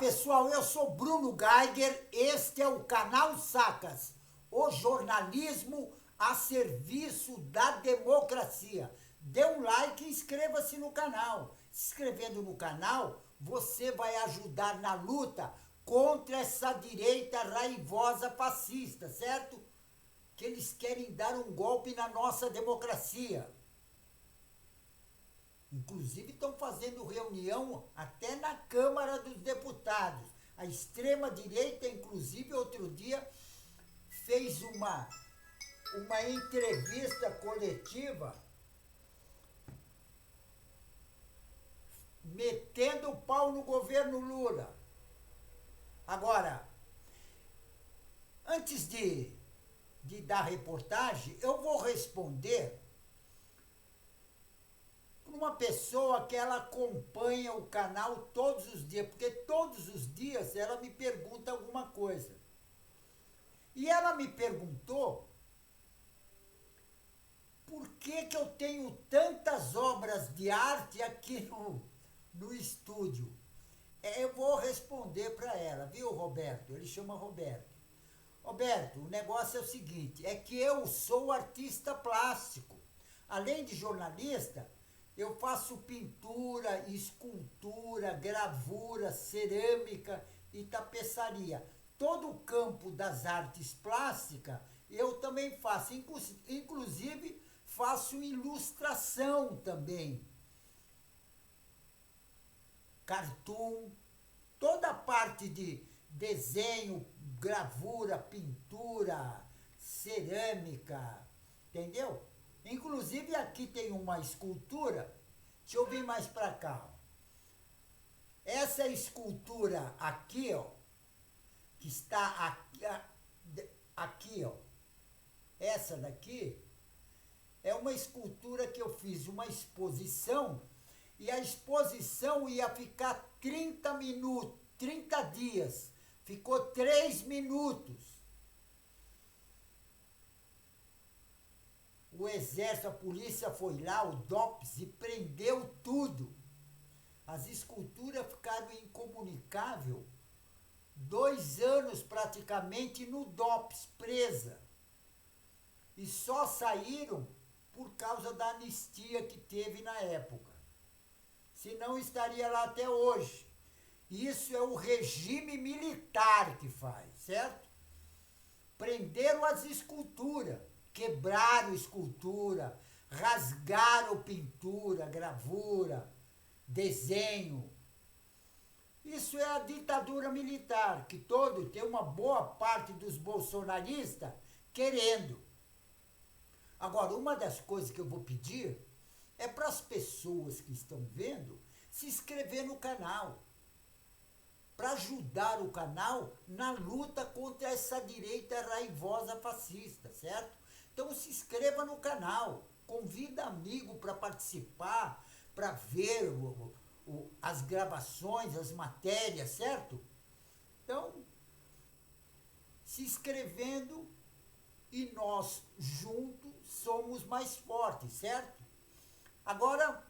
pessoal, eu sou Bruno Geiger, este é o canal Sacas, o jornalismo a serviço da democracia. Dê um like e inscreva-se no canal. Se inscrevendo no canal, você vai ajudar na luta contra essa direita raivosa fascista, certo? Que eles querem dar um golpe na nossa democracia. Inclusive estão fazendo reunião até na Câmara dos Deputados. A extrema-direita, inclusive, outro dia fez uma entrevista coletiva metendo o pau no governo Lula. Agora, antes de dar reportagem, eu vou responder uma pessoa que ela acompanha o canal todos os dias, porque todos os dias ela me pergunta alguma coisa. E ela me perguntou por que eu tenho tantas obras de arte aqui no estúdio. Eu vou responder para ela, viu, Roberto? Ele chama Roberto. Roberto, o negócio é o seguinte, é que eu sou artista plástico. Além de jornalista, eu faço pintura, escultura, gravura, cerâmica e tapeçaria. Todo o campo das artes plásticas eu também faço. Inclusive, faço ilustração também. Cartoon, toda a parte de desenho, gravura, pintura, cerâmica, entendeu? Inclusive aqui tem uma escultura, deixa eu vir mais para cá. Ó. Essa escultura aqui, ó, que está aqui, ó, essa daqui, é uma escultura que eu fiz uma exposição e a exposição ia ficar 30 minutos, 30 dias, ficou 3 minutos. O exército, a polícia foi lá, o DOPS, e prendeu tudo. As esculturas ficaram incomunicáveis, 2 anos praticamente no DOPS, presa. E só saíram por causa da anistia que teve na época. Senão estaria lá até hoje. Isso é o regime militar que faz, certo? Prenderam as esculturas. Quebraram escultura, rasgaram pintura, gravura, desenho. Isso é a ditadura militar, que tem uma boa parte dos bolsonaristas querendo. Agora, uma das coisas que eu vou pedir é para as pessoas que estão vendo se inscrever no canal, para ajudar o canal na luta contra essa direita raivosa fascista, certo? Então se inscreva no canal, convida amigo para participar, para ver as gravações, as matérias, certo? Então, se inscrevendo e nós juntos somos mais fortes, certo? Agora,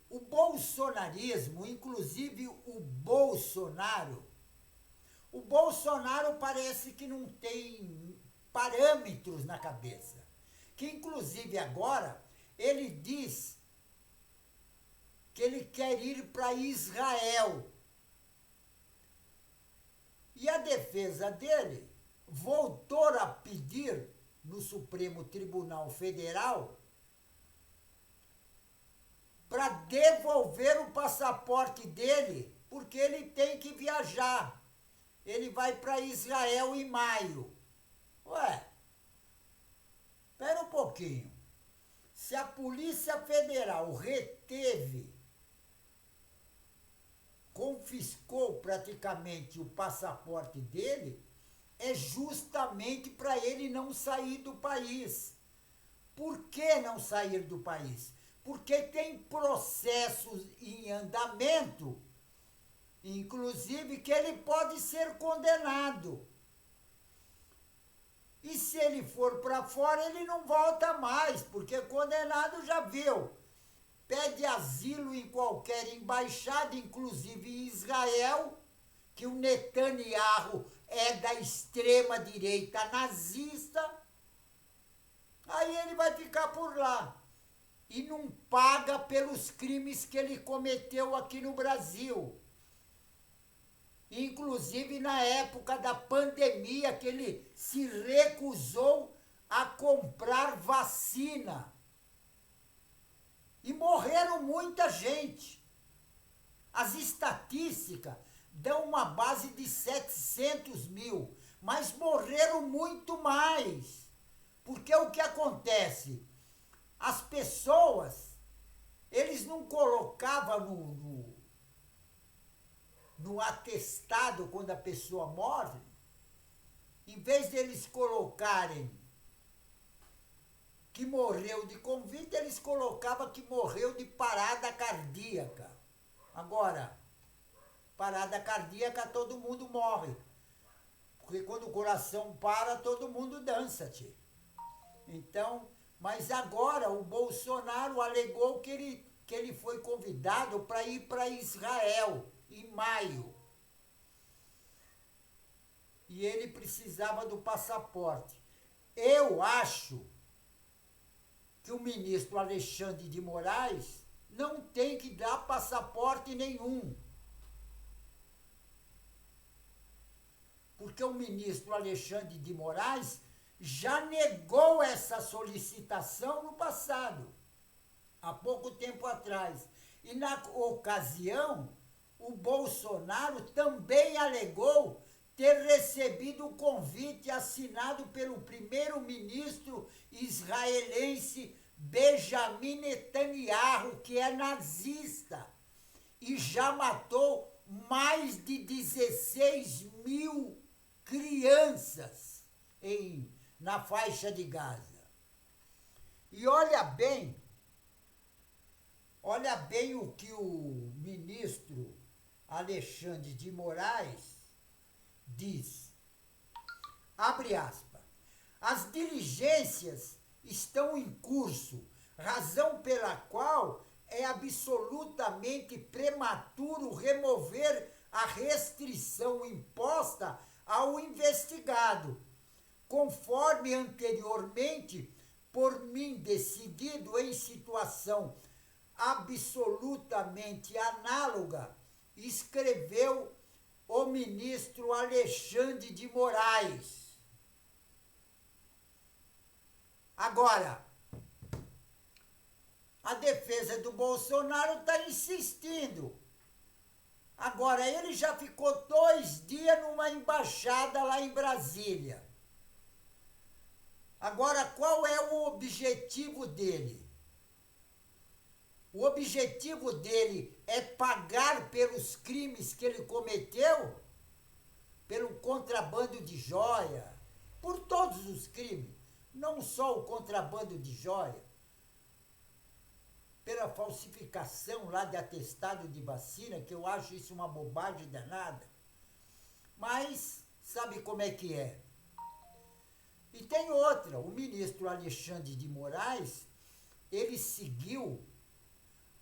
o bolsonarismo, inclusive o Bolsonaro parece que não tem parâmetros na cabeça. Que inclusive agora ele diz que ele quer ir para Israel. E a defesa dele voltou a pedir no Supremo Tribunal Federal para devolver o passaporte dele, porque ele tem que viajar. Ele vai para Israel em maio. Ué, espera um pouquinho. Se a Polícia Federal reteve, confiscou praticamente o passaporte dele, é justamente para ele não sair do país. Por que não sair do país? Porque tem processos em andamento, inclusive que ele pode ser condenado. E se ele for para fora, ele não volta mais, porque condenado já viu. pede asilo em qualquer embaixada, inclusive em Israel, que o Netanyahu é da extrema-direita nazista, aí ele vai ficar por lá e não paga pelos crimes que ele cometeu aqui no Brasil. Inclusive na época da pandemia, que ele se recusou a comprar vacina. E morreram muita gente. As estatísticas dão uma base de 700 mil, mas morreram muito mais. Porque o que acontece? As pessoas, eles não colocavam no atestado quando a pessoa morre, em vez deles colocarem que morreu de Covid, eles colocavam que morreu de parada cardíaca. Agora, parada cardíaca todo mundo morre. Porque quando o coração para, todo mundo dança, tchê. Então, mas agora o Bolsonaro alegou que ele foi convidado para ir para Israel em maio. E ele precisava do passaporte. Eu acho que o ministro Alexandre de Moraes não tem que dar passaporte nenhum. Porque o ministro Alexandre de Moraes já negou essa solicitação no passado, há pouco tempo atrás. E na ocasião, o Bolsonaro também alegou ter recebido o convite assinado pelo primeiro-ministro israelense Benjamin Netanyahu, que é nazista, e já matou mais de 16 mil crianças na faixa de Gaza. E olha bem o que o ministro Alexandre de Moraes diz, abre aspas, as diligências estão em curso, razão pela qual é absolutamente prematuro remover a restrição imposta ao investigado, conforme anteriormente por mim decidido em situação absolutamente análoga, escreveu o ministro Alexandre de Moraes. Agora, a defesa do Bolsonaro está insistindo. Agora, ele já ficou 2 dias numa embaixada lá em Brasília. Agora, qual é o objetivo dele? O objetivo dele é pagar pelos crimes que ele cometeu? Pelo contrabando de joia? Por todos os crimes, não só o contrabando de joia. Pela falsificação lá de atestado de vacina, que eu acho isso uma bobagem danada. Mas sabe como é que é? E tem outra, o ministro Alexandre de Moraes, ele seguiu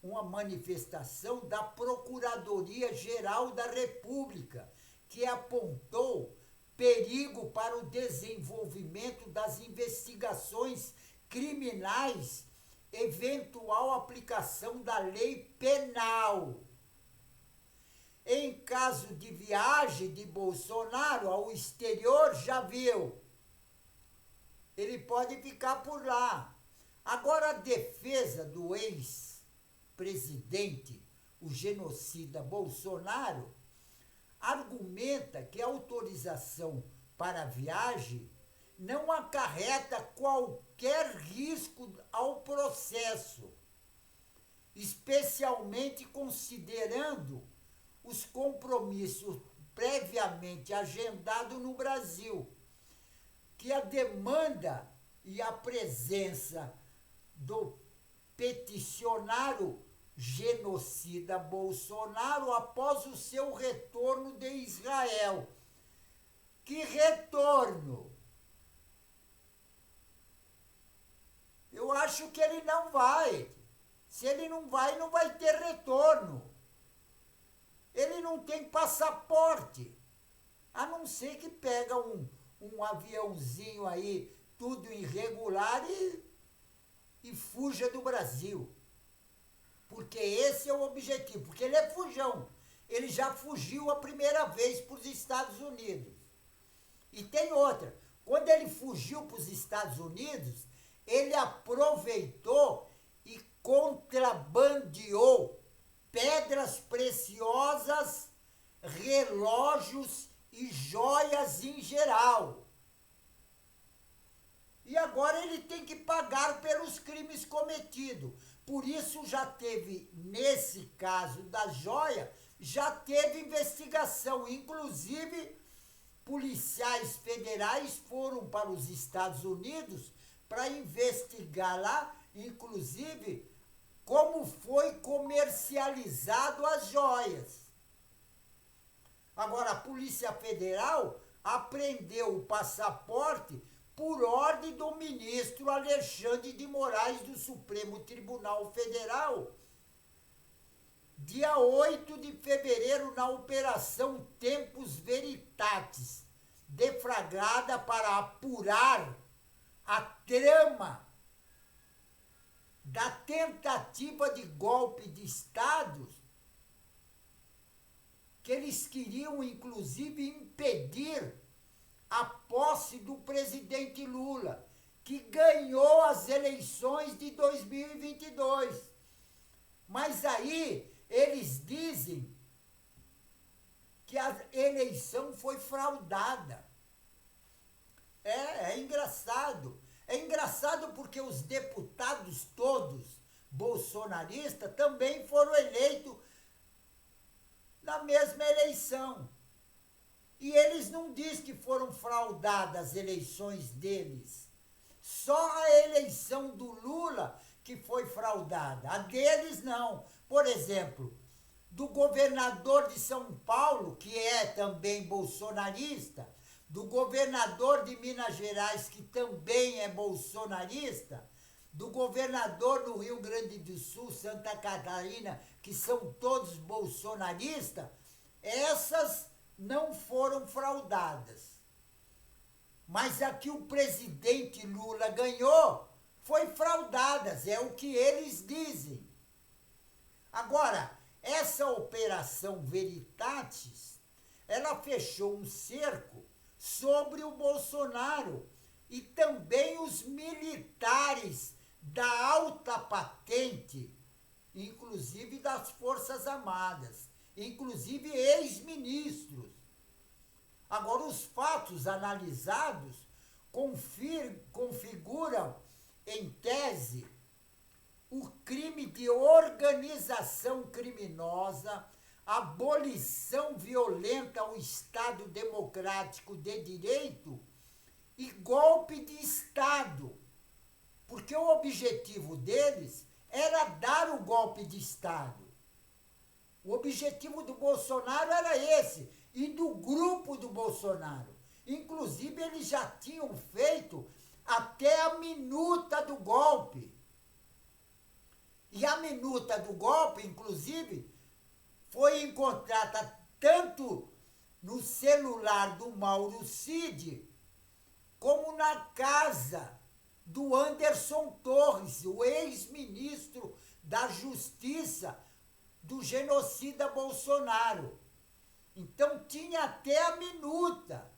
uma manifestação da Procuradoria-Geral da República, que apontou perigo para o desenvolvimento das investigações criminais, eventual aplicação da lei penal. Em caso de viagem de Bolsonaro ao exterior, já viu, ele pode ficar por lá. Agora, a defesa do ex-presidente, o genocida Bolsonaro, argumenta que a autorização para a viagem não acarreta qualquer risco ao processo, especialmente considerando os compromissos previamente agendados no Brasil, que a demanda e a presença do peticionário genocida Bolsonaro após o seu retorno de Israel. Que retorno? Eu acho que ele não vai. Se ele não vai ter retorno. Ele não tem passaporte. A não ser que pega um aviãozinho aí, tudo irregular e fuja do Brasil. Porque esse é o objetivo. Porque ele é fujão. Ele já fugiu a primeira vez para os Estados Unidos. E tem outra. Quando ele fugiu para os Estados Unidos, ele aproveitou e contrabandeou pedras preciosas, relógios e joias em geral. E agora ele tem que pagar pelos crimes cometidos. Por isso já teve, nesse caso da joia, já teve investigação. Inclusive, policiais federais foram para os Estados Unidos para investigar lá, inclusive, como foi comercializado as joias. Agora, a Polícia Federal apreendeu o passaporte por ordem do ministro Alexandre de Moraes do Supremo Tribunal Federal, dia 8 de fevereiro, na Operação Tempus Veritatis, deflagrada para apurar a trama da tentativa de golpe de Estado, que eles queriam, inclusive, impedir a posse do presidente Lula, que ganhou as eleições de 2022. Mas aí eles dizem que a eleição foi fraudada. É engraçado. É engraçado porque os deputados todos bolsonaristas também foram eleitos na mesma eleição. E eles não dizem que foram fraudadas as eleições deles. Só a eleição do Lula que foi fraudada. A deles não. Por exemplo, do governador de São Paulo, que é também bolsonarista, do governador de Minas Gerais, que também é bolsonarista, do governador do Rio Grande do Sul, Santa Catarina, que são todos bolsonaristas, essas não foram fraudadas. Mas a que o presidente Lula ganhou foi fraudadas, é o que eles dizem. Agora, essa Operação Veritatis, ela fechou um cerco sobre o Bolsonaro e também os militares da alta patente, inclusive das Forças Armadas, inclusive ex-ministros. Agora, os fatos analisados configuram, em tese, o crime de organização criminosa, abolição violenta ao Estado Democrático de Direito e golpe de Estado. Porque o objetivo deles era dar o golpe de Estado. O objetivo do Bolsonaro era esse, e do grupo do Bolsonaro. Inclusive, eles já tinham feito até a minuta do golpe. E a minuta do golpe, inclusive, foi encontrada tanto no celular do Mauro Cid, como na casa do Anderson Torres, o ex-ministro da Justiça do genocida Bolsonaro. Então tinha até a minuta.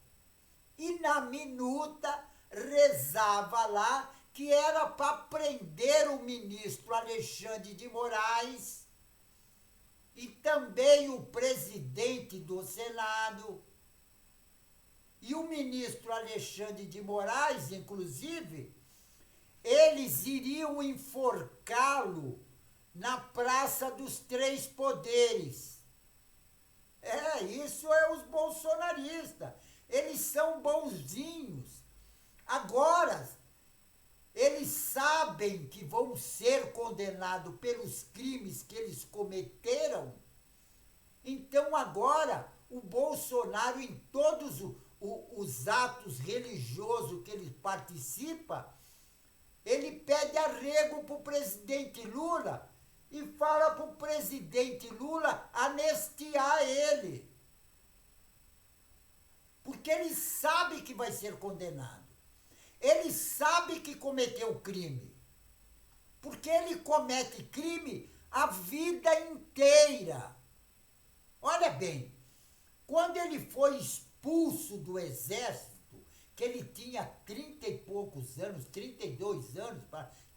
E na minuta rezava lá que era para prender o ministro Alexandre de Moraes e também o presidente do Senado. E o ministro Alexandre de Moraes, inclusive, eles iriam enforcá-lo na Praça dos Três Poderes. Isso é os bolsonaristas. Eles são bonzinhos. Agora, eles sabem que vão ser condenados pelos crimes que eles cometeram. Então, agora, o Bolsonaro, em todos os atos religiosos que ele participa, ele pede arrego para o presidente Lula e fala para o presidente Lula anistiar ele. Porque ele sabe que vai ser condenado. Ele sabe que cometeu crime. Porque ele comete crime a vida inteira. Olha bem, quando ele foi expulso do exército, que ele tinha 30 e poucos anos, 32 anos,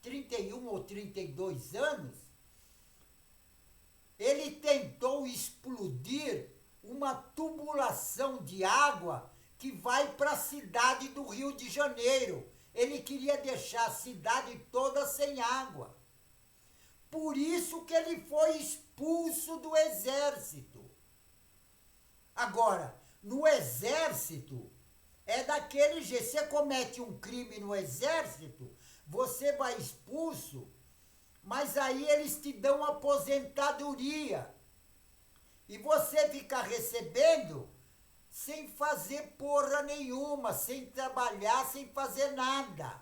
31 ou 32 anos, ele tentou explodir uma tubulação de água que vai para a cidade do Rio de Janeiro. Ele queria deixar a cidade toda sem água. Por isso que ele foi expulso do exército. Agora, no exército, é daquele jeito. Você comete um crime no exército, você vai expulso, mas aí eles te dão aposentadoria. E você fica recebendo sem fazer porra nenhuma, sem trabalhar, sem fazer nada.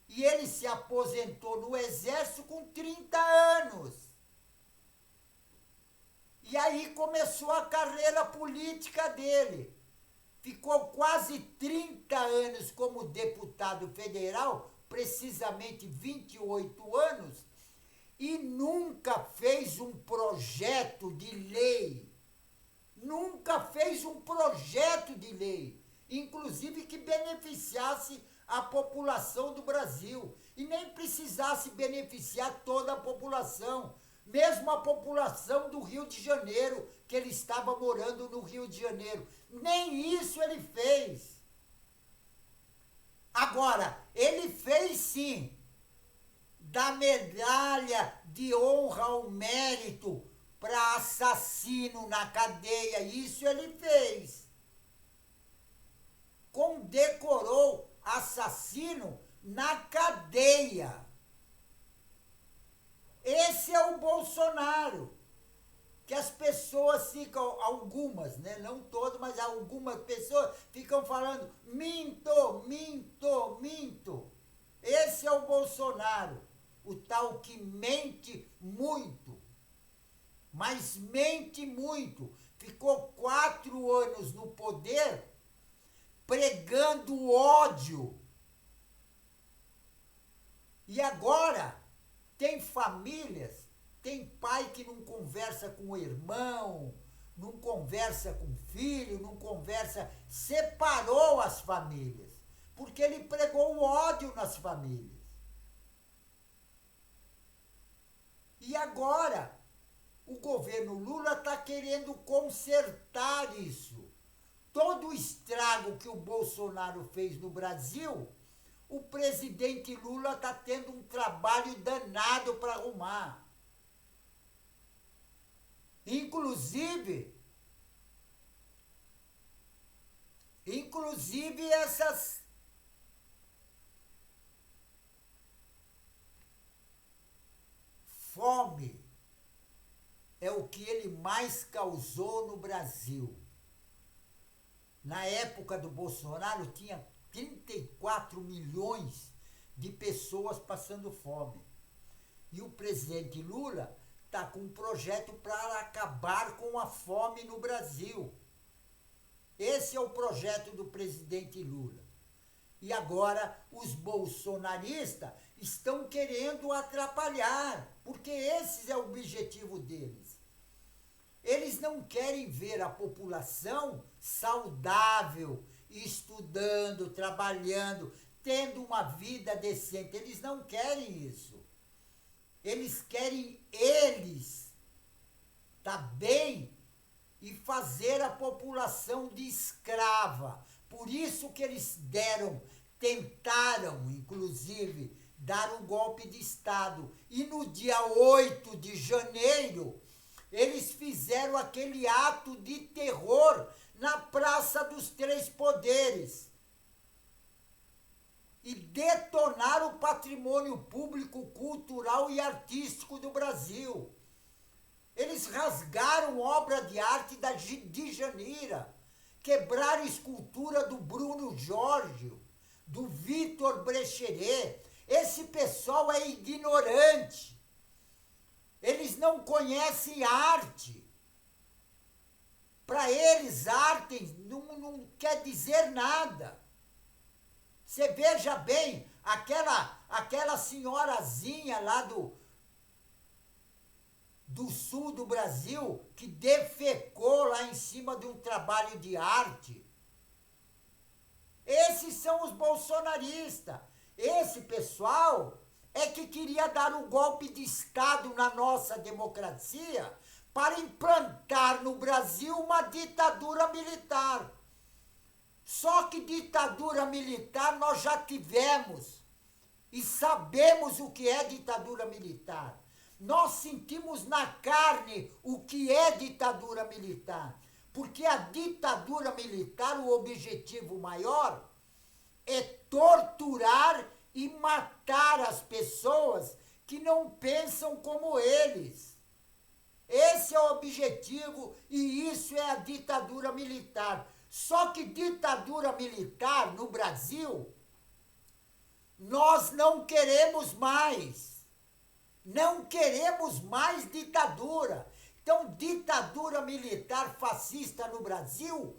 E ele se aposentou no exército com 30 anos. E aí começou a carreira política dele. Ficou quase 30 anos como deputado federal, precisamente 28 anos, e nunca fez um projeto de lei. Nunca fez um projeto de lei, inclusive que beneficiasse a população do Brasil. E nem precisasse beneficiar toda a população, mesmo a população do Rio de Janeiro, que ele estava morando no Rio de Janeiro. Nem isso ele fez. Agora, ele fez sim, da medalha de honra ao mérito para assassino na cadeia, isso ele fez. Condecorou assassino na cadeia. Esse é o Bolsonaro, que as pessoas ficam, algumas, né, não todas, mas algumas pessoas ficam falando minto, minto, minto. Esse é o Bolsonaro, o tal que mente muito. Mas mente muito. Ficou 4 anos no poder pregando ódio. E agora tem famílias, tem pai que não conversa com o irmão, não conversa com o filho, não conversa, separou as famílias, porque ele pregou o ódio nas famílias. E agora o governo Lula está querendo consertar isso. Todo o estrago que o Bolsonaro fez no Brasil, o presidente Lula está tendo um trabalho danado para arrumar. Inclusive essas fome é o que ele mais causou no Brasil. Na época do Bolsonaro, tinha 34 milhões de pessoas passando fome. E o presidente Lula está com um projeto para acabar com a fome no Brasil. Esse é o projeto do presidente Lula. E agora os bolsonaristas estão querendo atrapalhar, porque esse é o objetivo deles. Eles não querem ver a população saudável, estudando, trabalhando, tendo uma vida decente. Eles não querem isso. Eles querem tá bem e fazer a população de escrava. Por isso que eles tentaram, inclusive, dar um golpe de Estado. E no dia 8 de janeiro, eles fizeram aquele ato de terror na Praça dos Três Poderes. E detonaram o patrimônio público, cultural e artístico do Brasil. Eles rasgaram obra de arte de Janira, quebraram escultura do Bruno Jorge, do Vitor Brecheret. Esse pessoal é ignorante. Eles não conhecem arte. Para eles, arte não quer dizer nada. Você veja bem, aquela senhorazinha lá do sul do Brasil, que defecou lá em cima de um trabalho de arte. Esses são os bolsonaristas. Esse pessoal é que queria dar um golpe de Estado na nossa democracia para implantar no Brasil uma ditadura militar. Só que ditadura militar nós já tivemos e sabemos o que é ditadura militar. Nós sentimos na carne o que é ditadura militar, porque a ditadura militar, o objetivo maior é torturar e matar as pessoas que não pensam como eles. Esse é o objetivo e isso é a ditadura militar. Só que ditadura militar no Brasil, nós não queremos mais. Não queremos mais ditadura. Então, ditadura militar fascista no Brasil,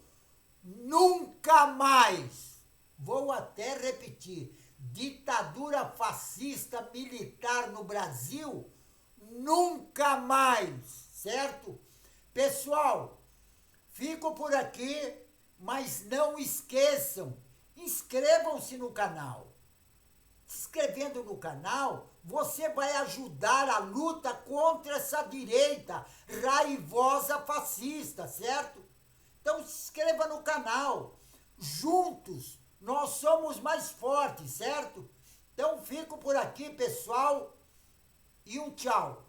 nunca mais. Vou até repetir. Ditadura fascista militar no Brasil, nunca mais, certo? Pessoal, fico por aqui, mas não esqueçam, inscrevam-se no canal. Se inscrevendo no canal, você vai ajudar a luta contra essa direita raivosa fascista, certo? Então se inscreva no canal. Juntos nós somos mais fortes, certo? Então fico por aqui, pessoal, e um tchau.